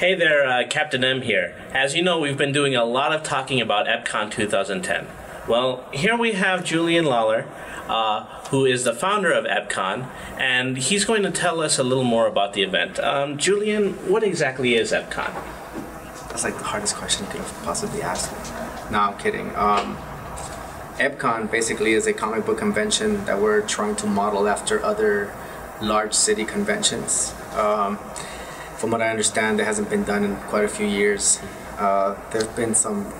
Hey there, Captain M here. As you know, we've been doing a lot of talking about EPCON 2010. Well, here we have Julian Lawler, who is the founder of EPCON, and he's going to tell us a little more about the event. Julian, what exactly is EPCON? That's like the hardest question you could have possibly asked me. No, I'm kidding. EPCON basically is a comic book convention that we're trying to model after other large city conventions. From what I understand, it hasn't been done in quite a few years. There have been some,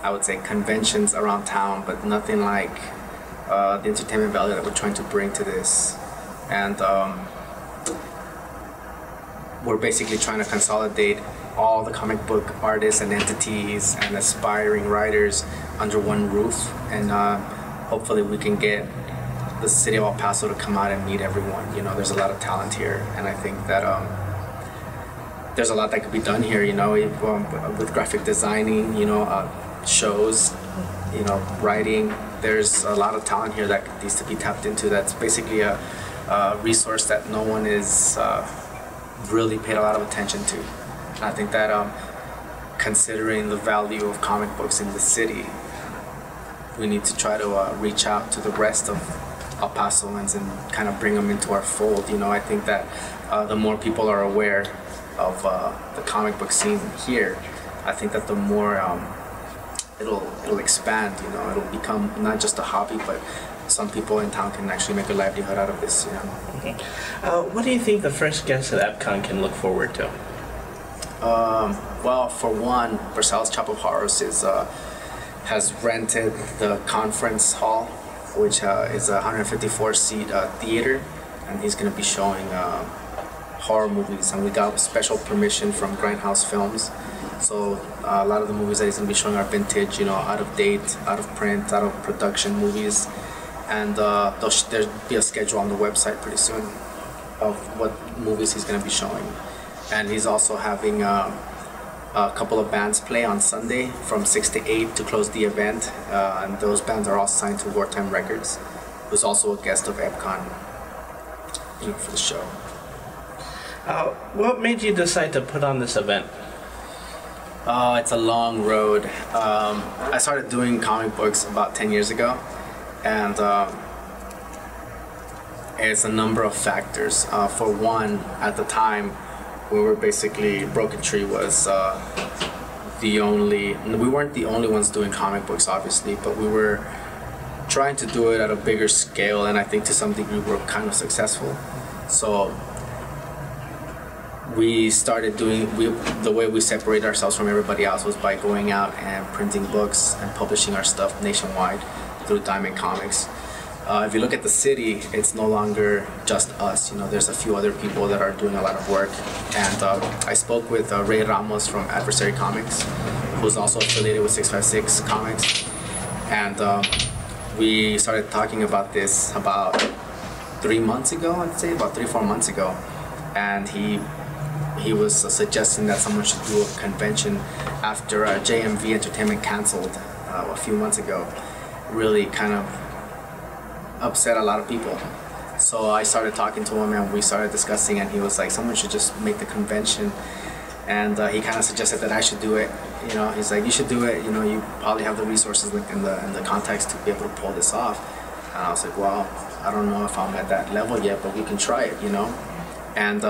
I would say, conventions around town, but nothing like the entertainment value that we're trying to bring to this. And we're basically trying to consolidate all the comic book artists and entities and aspiring writers under one roof, and hopefully we can get the city of El Paso to come out and meet everyone. You know, there's a lot of talent here, and I think that there's a lot that could be done here, you know, with graphic designing, you know, shows, you know, writing. There's a lot of talent here that needs to be tapped into. That's basically a resource that no one is really paid a lot of attention to. And I think that considering the value of comic books in the city, we need to try to reach out to the rest of El Pasoans and kind of bring them into our fold. You know, I think that the more people are aware of the comic book scene here, I think that the more it'll expand. You know, it'll become not just a hobby, but some people in town can actually make a livelihood out of this. You know. What do you think the first guest at EPCON can look forward to? Well, for one, Versailles Chapel of Horrors has rented the conference hall, which is a 154-seat theater, and he's going to be showing horror movies, and we got special permission from Grindhouse Films. So a lot of the movies that he's going to be showing are vintage, you know, out of date, out of print, out of production movies, and there'll be a schedule on the website pretty soon of what movies he's going to be showing. And he's also having a couple of bands play on Sunday from 6 to 8 to close the event, and those bands are all signed to Wartime Records, who's also a guest of EPCON, you know, for the show. What made you decide to put on this event? It's a long road. I started doing comic books about 10 years ago, and it's a number of factors. For one, at the time, we were basically, Broken Tree was we weren't the only ones doing comic books, obviously, but we were trying to do it at a bigger scale, and I think to some degree we were kind of successful. So we started doing, the way we separate ourselves from everybody else was by going out and printing books and publishing our stuff nationwide through Diamond Comics. If you look at the city, it's no longer just us. You know, there's a few other people that are doing a lot of work. And I spoke with Ray Ramos from Adversary Comics, who's also affiliated with 656 Comics. And we started talking about this about 3 months ago, I'd say, about 3-4 months ago. And he was suggesting that someone should do a convention after JMV Entertainment canceled a few months ago. Really kind of upset a lot of people. So I started talking to him, and we started discussing, and he was like, someone should just make the convention. And he kind of suggested that I should do it. You know, he's like, you should do it. You know, you probably have the resources and the contacts to be able to pull this off. And I was like, well, I don't know if I'm at that level yet, but we can try it, you know. And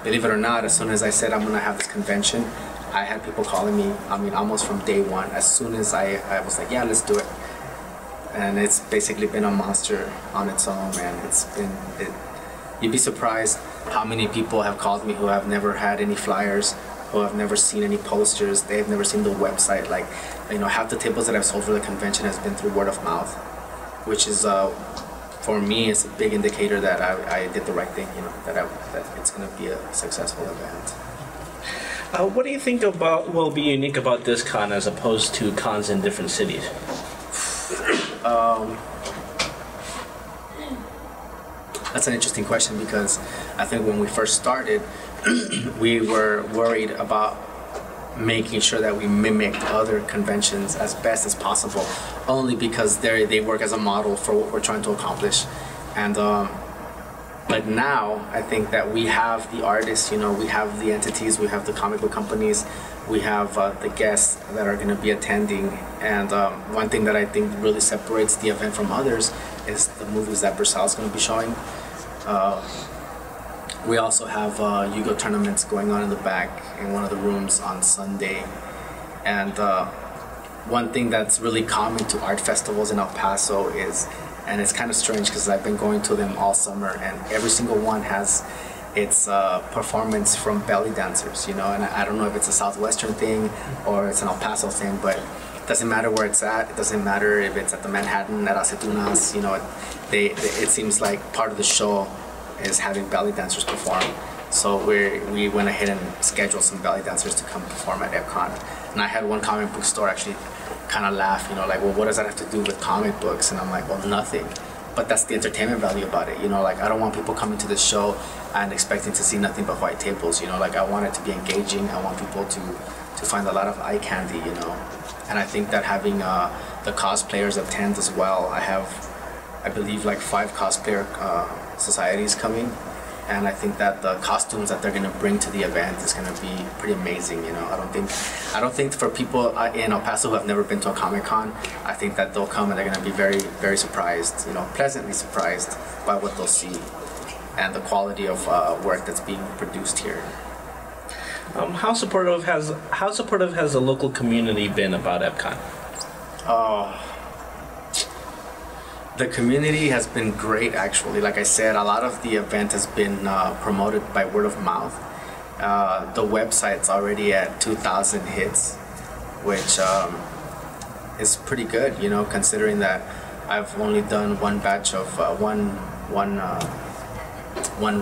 believe it or not, as soon as I said I'm gonna have this convention, I had people calling me, I mean, almost from day one. As soon as I was like, yeah, let's do it. And it's basically been a monster on its own, man. You'd be surprised how many people have called me who have never had any flyers, who have never seen any posters, they've never seen the website. Like, you know, half the tables that I've sold for the convention has been through word of mouth, which is, for me, it's a big indicator that I did the right thing, you know, that it's going to be a successful event. What do you think will be unique about this con as opposed to cons in different cities? That's an interesting question, because I think when we first started, we were worried about making sure that we mimicked other conventions as best as possible, only because they work as a model for what we're trying to accomplish. And But now I think that we have the artists, you know, we have the entities, we have the comic book companies, we have the guests that are going to be attending. And one thing that I think really separates the event from others is the movies that Versailles is going to be showing. We also have Yu-Gi-Oh tournaments going on in the back in one of the rooms on Sunday. And one thing that's really common to art festivals in El Paso is, and it's kind of strange because I've been going to them all summer, and every single one has its performance from belly dancers, you know. And I don't know if it's a Southwestern thing or it's an El Paso thing, but it doesn't matter where it's at. It doesn't matter if it's at the Manhattan, at Aceitunas, you know. It seems like part of the show is having belly dancers perform. So we went ahead and scheduled some belly dancers to come perform at EPCON. And I had one comic book store actually kind of laugh, you know, like, well, what does that have to do with comic books? And I'm like, well, nothing. But that's the entertainment value about it, you know, like, I don't want people coming to this show and expecting to see nothing but white tables, you know, like, I want it to be engaging. I want people to find a lot of eye candy, you know. And I think that having the cosplayers attend as well. I have, I believe, like 5 cosplayer societies coming. And I think that the costumes that they're going to bring to the event is going to be pretty amazing. You know, I don't think for people in El Paso who have never been to a Comic-Con, I think that they'll come and they're going to be very, very surprised. You know, pleasantly surprised by what they'll see and the quality of work that's being produced here. How supportive has the local community been about EPCON? The community has been great, actually. Like I said, a lot of the event has been promoted by word of mouth. The website's already at 2,000 hits, which is pretty good, you know, considering that I've only done one batch of one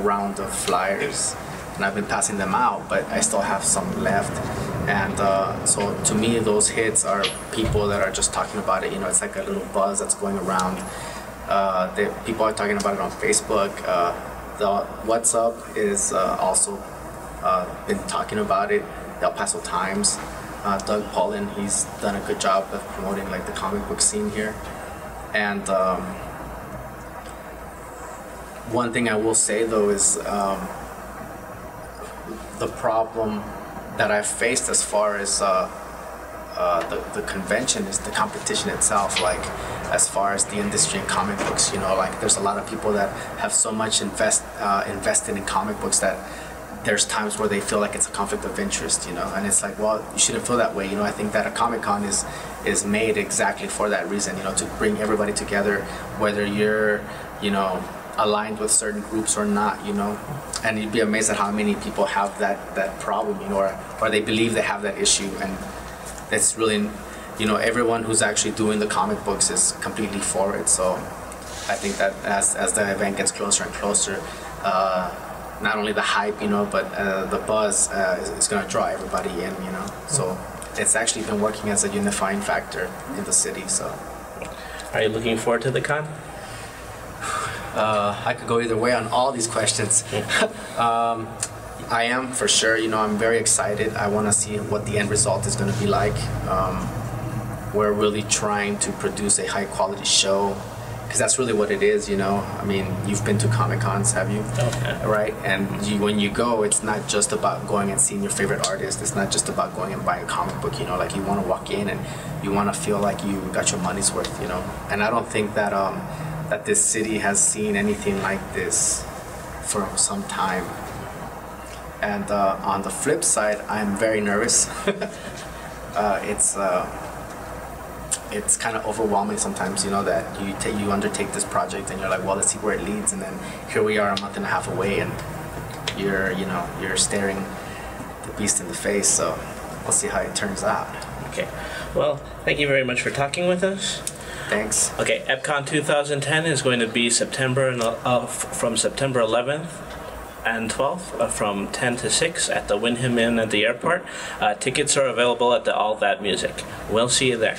round of flyers, and I've been passing them out, but I still have some left. And so to me, those hits are people that are just talking about it. You know, it's like a little buzz that's going around. People are talking about it on Facebook. The What's Up is also been talking about it. The El Paso Times. Doug Paulin, he's done a good job of promoting like the comic book scene here. And one thing I will say though is the problem that I've faced as far as the convention is the competition itself. Like, as far as the industry and comic books, you know, like, there's a lot of people that have so much invested in comic books that there's times where they feel like it's a conflict of interest, you know. And it's like, well, you shouldn't feel that way, you know. I think that a Comic-Con is made exactly for that reason, you know, to bring everybody together, whether you're, you know, aligned with certain groups or not, you know. And you'd be amazed at how many people have that problem, you know, or they believe they have that issue. And that's really, you know, everyone who's actually doing the comic books is completely for it. So I think that as the event gets closer and closer, not only the hype, you know, but the buzz is going to draw everybody in, you know. So it's actually been working as a unifying factor in the city. So are you looking forward to the con? I could go either way on all these questions. I am, for sure. You know, I'm very excited. I want to see what the end result is going to be like. We're really trying to produce a high quality show, because that's really what it is, you know. I mean, you've been to Comic-Cons, have you? Okay. Right? And when you go, it's not just about going and seeing your favorite artist. It's not just about going and buying a comic book, you know. Like, you want to walk in and you want to feel like you got your money's worth, you know. And I don't think that that this city has seen anything like this for some time. And on the flip side, I'm very nervous. It's kind of overwhelming sometimes, you know, that you undertake this project and you're like, well, let's see where it leads, and then here we are a month and a half away, and you're staring the beast in the face. So we'll see how it turns out. Okay. Well, thank you very much for talking with us. Thanks. Okay, EPCON 2010 is going to be from September 11th and 12th from 10 to 6 at the Wyndham Inn at the airport. Tickets are available at the All That Music. We'll see you there.